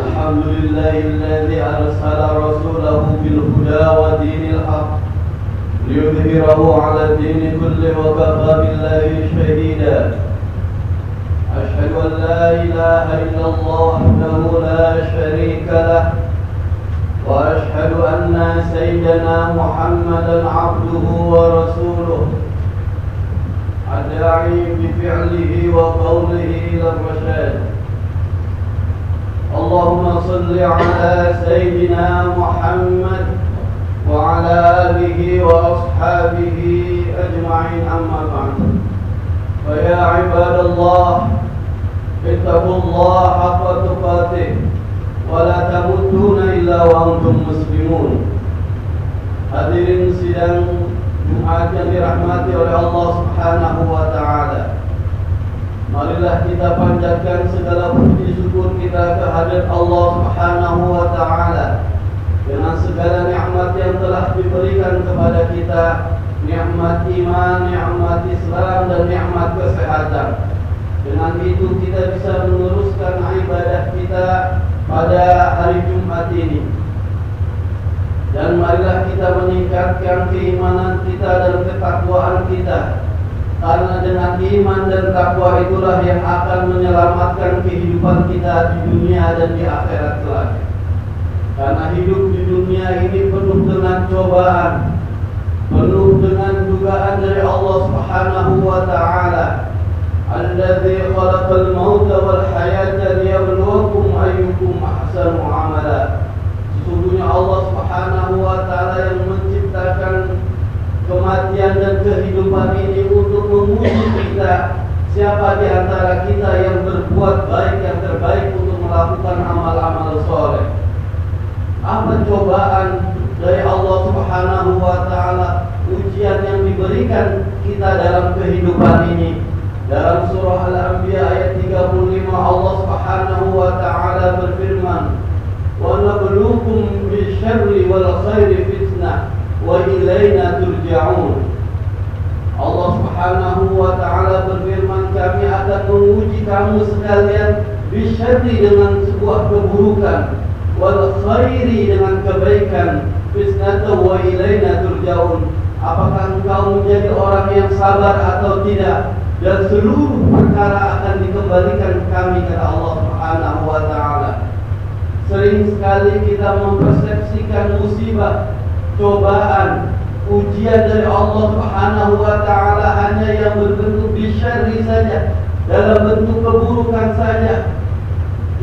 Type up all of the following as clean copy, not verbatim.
الحمد لله الذي أرسل رسوله بالهدى ودين الحق ليظهره على الدين كله وكفى بالله شهيدا. أشهد أن لا إله إلا الله وحده لا شريك له، وأشهد أن سيدنا محمدا عبده ورسوله الداعي بفعله وقوله إلى الرشاد. اللهم صل على سيدنا محمد وعلى آله وأصحابه أجمعين، أما بعد. فيا عباد الله، اتقوا الله حق تقاته ولا تموتون إلا وأنتم مسلمون. Hadirin sidang Jumat yang dirahmati oleh Allah Subhanahu wa Ta'ala, marilah kita panjatkan segala puji syukur kita kehadirat Allah Subhanahu wa Ta'ala dengan segala nikmat yang telah diberikan kepada kita, nikmat iman, nikmat Islam, dan nikmat kesehatan. Dengan itu kita bisa meneruskan ibadah kita pada hari Jumat ini. Dan marilah kita meningkatkan keimanan kita dan ketakwaan kita, karena dengan iman dan takwa itulah yang akan menyelamatkan kehidupan kita di dunia dan di akhirat kelak. Karena hidup di dunia ini penuh dengan cobaan, penuh dengan dugaan dari Allah Subhanahu wa Ta'ala. Alladzi khalaqal mauta wal hayata liyabluwakum ayyukum ahsanu amala. Sesungguhnya Allah Subhanahu wa Ta'ala yang menciptakan kematian dan kehidupan ini untuk menguji kita, siapa di antara kita yang berbuat baik yang terbaik untuk melakukan amal-amal soleh. Apa cobaan dari Allah Subhanahu wa Ta'ala, ujian yang diberikan kita dalam kehidupan ini? Dalam surah Al-Anbiya ayat 35 Allah Subhanahu wa Ta'ala berfirman, "Wa nabluukum bisyarri wal khairi fitnah wa ilaina turja'un." Allah Subhanahu wa Ta'ala berfirman, kami akan menguji kamu sekalian bisyarri dengan sebuah keburukan, wal khairi dengan kebaikan, fitnah wa ilaina turja'un. Apakah engkau menjadi orang yang sabar atau tidak? Dan seluruh perkara akan dikembalikan ke kami, kata Allah Subhanahu wa Ta'ala. Sering sekali kita mempersepsikan musibah, cobaan, ujian dari Allah Subhanahu wa Ta'ala hanya yang berbentuk bisyarri saja, dalam bentuk keburukan saja.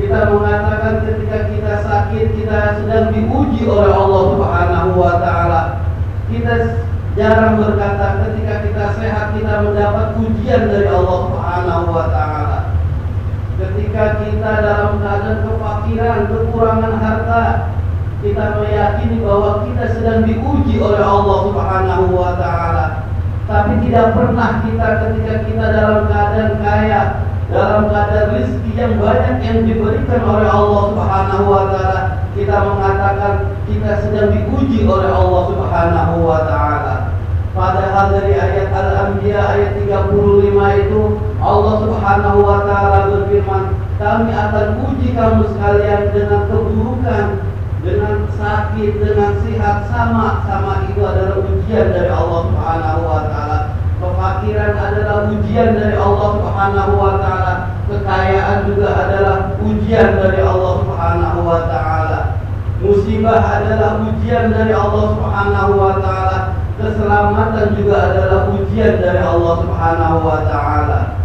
Kita mengatakan ketika kita sakit, kita sedang diuji oleh Allah Subhanahu wa Ta'ala. Kita jarang berkata ketika kita sehat kita mendapat ujian dari Allah Subhanahu wa Ta'ala. Ketika kita dalam keadaan kefakiran, kekurangan harta, kita meyakini bahwa kita sedang diuji oleh Allah Subhanahu wa Ta'ala. Tapi tidak pernah kita ketika kita dalam keadaan kaya, dalam keadaan rezeki yang banyak yang diberikan oleh Allah Subhanahu wa Ta'ala, kita mengatakan kita sedang diuji oleh Allah Subhanahu wa Ta'ala. Padahal dari ayat Al-Anbiya ayat 35 itu Allah Subhanahu wa Ta'ala berfirman, kami akan uji kamu sekalian dengan keburukan, dengan sakit, dengan sehat, sama-sama itu adalah ujian dari Allah Subhanahu wa Ta'ala. Kefakiran adalah ujian dari Allah Subhanahu wa Ta'ala. Kekayaan juga adalah ujian dari Allah Subhanahu wa Ta'ala. Musibah adalah ujian dari Allah Subhanahu wa Ta'ala. Keselamatan juga adalah ujian dari Allah Subhanahu wa Ta'ala.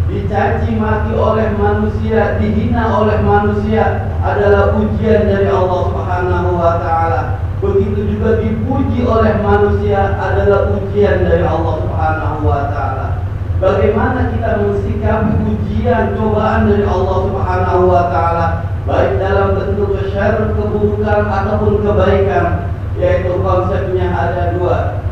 Dicaci maki oleh manusia, dihina oleh manusia adalah ujian dari Allah Subhanahu wa Ta'ala. Begitu juga dipuji oleh manusia adalah ujian dari Allah Subhanahu wa Ta'ala. Bagaimana kita mensikapi ujian, cobaan dari Allah Subhanahu wa Ta'ala, baik dalam bentuk syarr, keburukan ataupun kebaikan, yaitu konsepnya ada dua.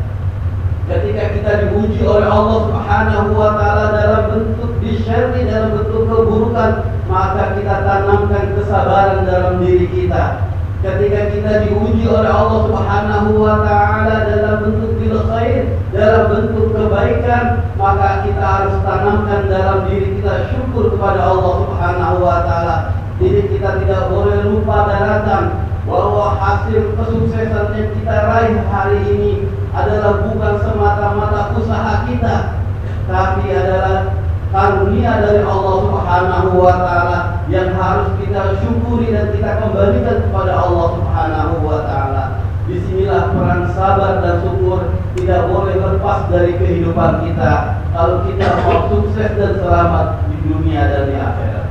Ketika kita diuji oleh Allah Subhanahu wa Ta'ala dalam bentuk bisyarri, dalam bentuk keburukan, maka kita tanamkan kesabaran dalam diri kita. Ketika kita diuji oleh Allah Subhanahu wa Ta'ala dalam bentuk bil khair, dalam bentuk kebaikan, maka kita harus tanamkan dalam diri kita syukur kepada Allah Subhanahu wa taala. Jadi kita tidak boleh lupa daratan bahwa hasil kesuksesan yang kita raih hari ini adalah bukan semata-mata usaha kita, tapi adalah karunia dari Allah Subhanahu wa taala yang harus kita syukuri dan kita kembalikan kepada Allah Subhanahu wa taala. Disinilah peran sabar dan syukur tidak boleh lepas dari kehidupan kita kalau kita mau sukses dan selamat di dunia dan di akhirat.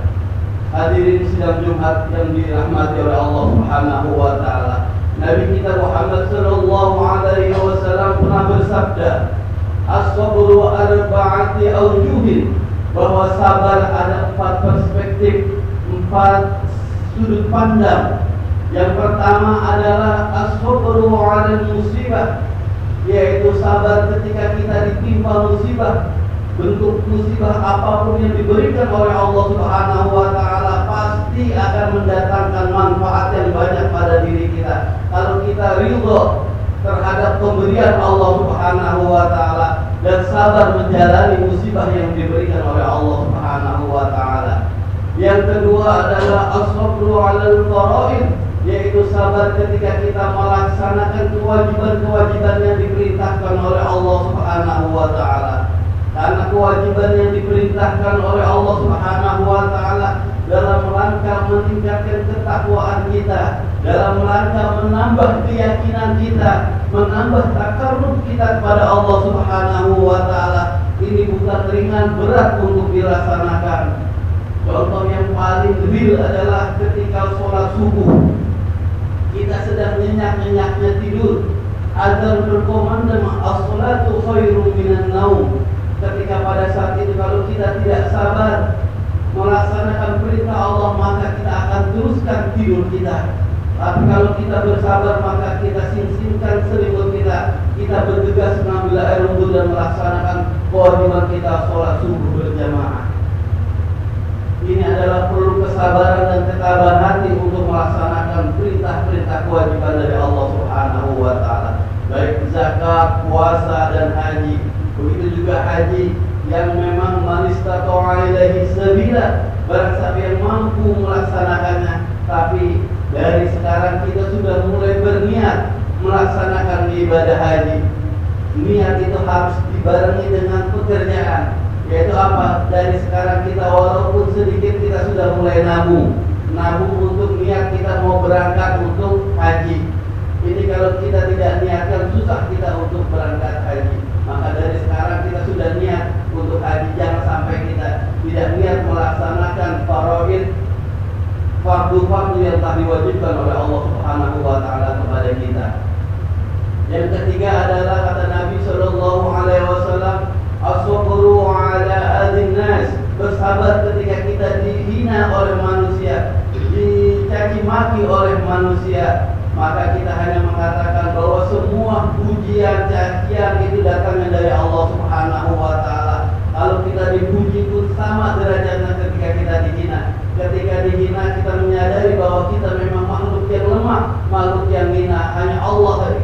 Hadirin sidang Jumat yang dirahmati oleh Allah Subhanahu wa taala. Nabi kita Muhammad sallallahu alaihi wasallam pernah bersabda, "As-sabru arba'ati awjuhin," bahwa sabar ada 4 perspektif, 4 sudut pandang. Yang pertama adalah as-sabru 'alal musibah, yaitu sabar ketika kita ditimpa musibah. Bentuk musibah apapun yang diberikan oleh Allah Subhanahu wa taala pasti akan mendatangkan manfaat yang banyak pada diri kita. Kalau kita ridho terhadap pemberian Allah Subhanahu wa taala dan sabar menjalani musibah yang diberikan oleh Allah Subhanahu wa taala. Yang kedua adalah as-sabru 'alal fara'id, yaitu sabar ketika kita melaksanakan kewajiban-kewajiban yang diperintahkan oleh Allah Subhanahu wa taala. Karena kewajiban yang diperintahkan oleh Allah Subhanahu wa taala dalam rangka meningkatkan ketakwaan kita, dalam rangka menambah keyakinan kita, menambah takarrub kita kepada Allah Subhanahu wa taala. Ini bukan ringan, berat untuk dilaksanakan. Contoh yang paling real adalah ketika sholat subuh. Kita sedang nyenyak-nyenyaknya tidur, azan berkumandang, as-salatu khairum minan naum. Ketika pada saat itu kalau kita tidak sabar melaksanakan perintah Allah, maka kita akan teruskan tidur kita. Tapi kalau kita bersabar, maka kita sing-singkan selimut kita bergegas mengambil air wudhu dan melaksanakan kewajiban kita sholat subuh berjamaah. Ini adalah perlu kesabaran dan ketabahan hati untuk melaksanakan perintah-perintah kewajiban dari Allah Subhanahu wa taala, baik zakat, puasa dan haji. Begitu juga haji yang memang man istata'a ilaihi sabila, barang siapa yang mampu melaksanakannya. Tapi dari sekarang kita sudah mulai berniat melaksanakan ibadah haji. Niat itu harus dibarengi dengan pekerjaan, yaitu apa? Dari sekarang kita walaupun sedikit kita sudah mulai nabung untuk niat kita mau berangkat untuk haji. Ini kalau kita tidak niatkan, susah kita untuk berangkat haji. Maka dari sekarang kita sudah niat untuk haji. Jangan sampai kita tidak niat melaksanakan faraid, fardu-fardu yang telah diwajibkan oleh Allah Subhanahu wa taala kepada kita. Yang ketiga adalah kata Nabi sallallahu alaihi wasallam, as-sabru 'ala adhin nas, bersabar ketika kita dihina oleh manusia, dicaci maki oleh manusia. Maka kita hanya mengatakan bahwa semua pujian, cacian itu datangnya dari Allah Subhanahu wa taala. Kalau kita dipuji pun sama derajatnya ketika kita dihina. Ketika dihina kita menyadari bahwa kita memang makhluk yang lemah, makhluk yang hina. Hanya Allah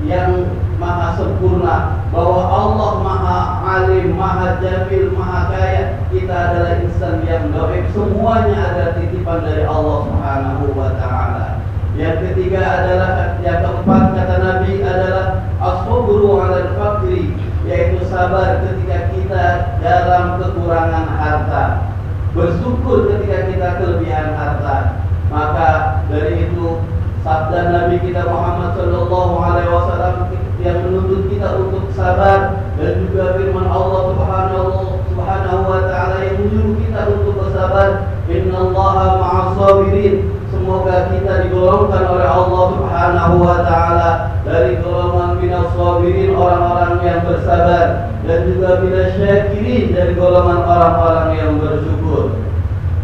yang maha sempurna, bahwa Allah maha alim, maha jamil, maha kaya. Kita adalah insan yang dhaif. Semuanya adalah titipan dari Allah Subhanahu wa taala. Yang ketiga adalah, yang keempat kata Nabi adalah as-sabru 'alal faqri, yaitu sabar ketika kita dalam kekurangan harta, bersyukur ketika kita kelebihan harta. Maka dari itu sabda Nabi kita Muhammad sallallahu alaihi wasallam yang menuntut kita untuk sabar, dan juga firman Allah Subhanahu wa taala yang menyuruh kita untuk bersabar, innallaha ma'as sabirin. Semoga kita digolongkan oleh Allah Subhanahu wa taala dari golongan minas sabirin, orang-orang yang bersabar, dan juga minas syakirin, dari golongan orang-orang yang bersyukur.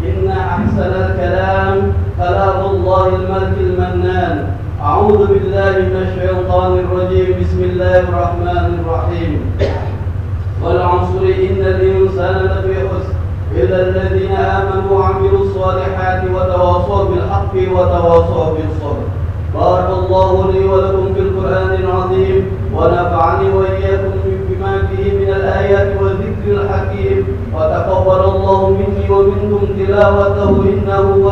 Inna ahsanal kalam kalamullahil malikil mannan. A'udzu billahi minasyaitonir rajim. Bismillahirrahmanirrahim. Wal 'asri innal insana lafi khusr illa alladziina aamanu wa 'amilus shalihati wa tawassaw bil haqqi wa tawassaw bis sabr. Barakallahu li wa lakum fil Qur'anil 'azim wa nafa'ani wa iyyakum bima به من الآيات والذكر الحكيم، وتقبل الله مني ومنكم تلاوته إنه هو